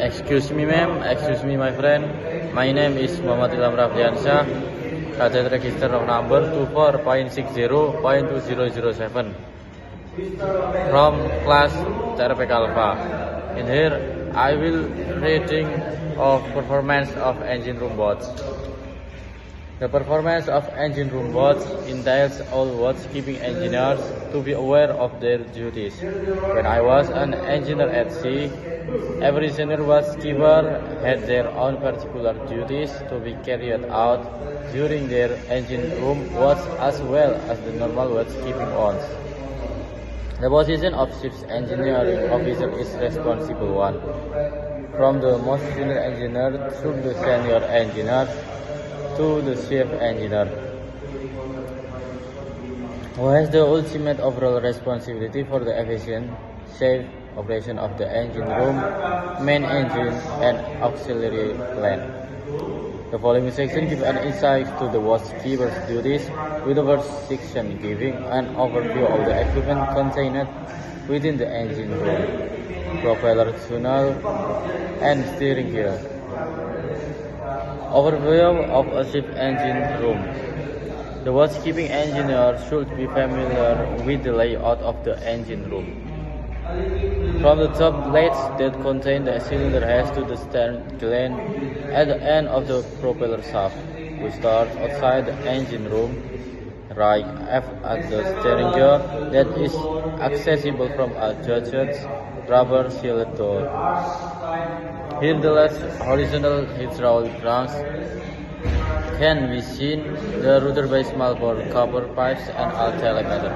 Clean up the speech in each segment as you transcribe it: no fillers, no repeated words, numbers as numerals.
Excuse me ma'am, excuse me my friend. My name is Muhammad Ilham Rafdiansyah. Cadet register of number 24.60.2007 from class CRPK Alpha. In here, I will rating of performance of engine room bots. The performance of engine room bots entails all watch-keeping engineers to be aware of their duties. When I was an engineer at sea, every senior watchkeeper had their own particular duties to be carried out during their engine room watch as well as the normal watch-keeping ones. The position of ship's engineering officer is responsible one, from the most senior engineer through the senior engineer to the chief engineer, who has the ultimate overall responsibility for the efficient, safe operation of the engine room, main engine, and auxiliary plant. The following section gives an insight to the watchkeeper's duties, with the first section giving an overview of the equipment contained within the engine room, propeller tunnel, and steering gear. Overview of a ship engine room. The watchkeeping engineer should be familiar with the layout of the engine room. From the top blades that contain the cylinder heads to the stern gland at the end of the propeller shaft. We start outside the engine room, right aft at the steering gear that is accessible from a judged rubber sealed door. Here the last horizontal hydraulic drums can be seen, the rudder-based malbore copper pipes and a telemeter.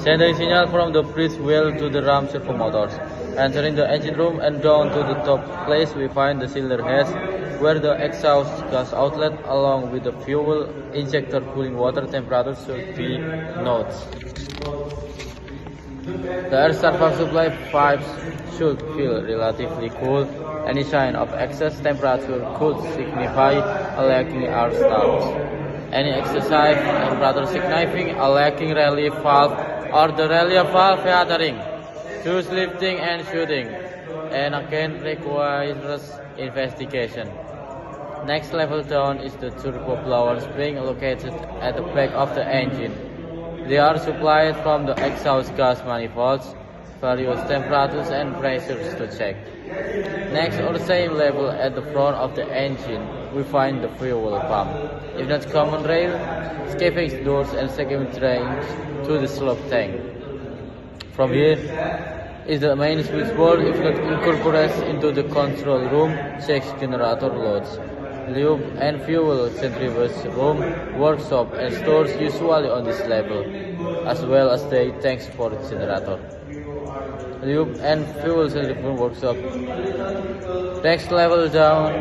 Sending signal from the bridge wheel to the ram servo motors. Entering the engine room and down to the top place we find the cylinder heads, where the exhaust gas outlet along with the fuel injector cooling water temperature should be noted. The air surface supply pipes should feel relatively cool. Any sign of excess temperature could signify a lacking air stalls. Any excessive temperature signifying a lacking relief valve or the relief valve failure, choose lifting and shooting, and again requires investigation. Next level down is the turbo blower spring located at the back of the engine. They are supplied from the exhaust gas manifolds, various temperatures and pressures to check. Next, on the same level at the front of the engine, we find the fuel pump. If not common rail, escaping doors and second drains to the slope tank. From here is the main switchboard. If not incorporated into the control room, checks generator loads. Lube and fuel centrifuge room, workshop and stores usually on this level, as well as the tanks for the generator. Lube and fuel centrifuge workshop. Next level down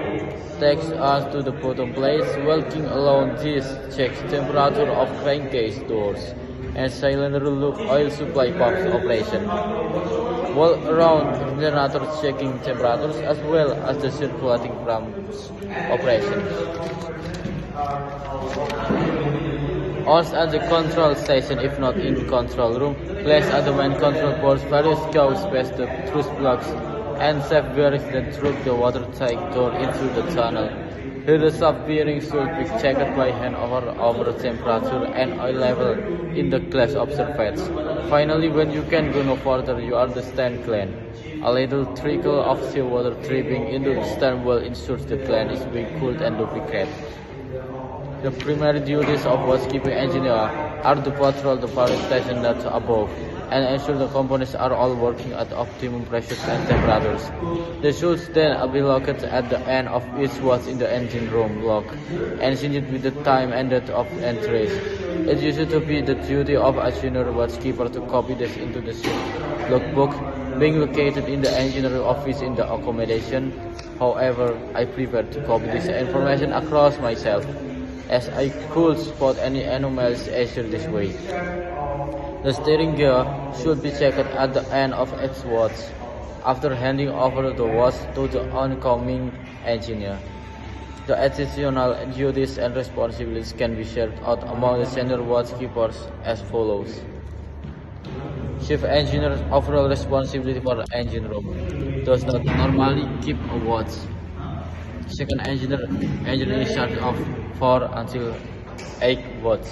takes us to the bottom place. Walking along this checks temperature of crankcase doors and cylinder loop oil supply pumps operation. Walk around generator checking temperatures as well as the circulating pumps operation. Also at the control station, if not in control room, place at the main control boards various gauge space the thrust plugs and shaft bearings that through the water tank door into the tunnel. Here the shaft bearings should be checked by hand over temperature and oil level in the glass observates. Finally, when you can go no further, you are the stern gland. A little trickle of seawater dripping into the stern wheel ensures the gland is being cooled and lubricated. The primary duties of watchkeeping engineer are to patrol the power station that's above and ensure the components are all working at optimum pressures and temperatures. The should then be located at the end of each watch in the engine room lock and synced with the time and date of entries. It used to be the duty of a junior watchkeeper to copy this into the ship logbook, being located in the engineer office in the accommodation. However, I prefer to copy this information across myself, as I could spot any anomalies easier this way. The steering gear should be checked at the end of its watch, after handing over the watch to the oncoming engineer. The additional duties and responsibilities can be shared out among the senior watchkeepers as follows. Chief engineer's overall responsibility for the engine room does not normally keep a watch. Second engineer is in charge of 4 until 8 watch.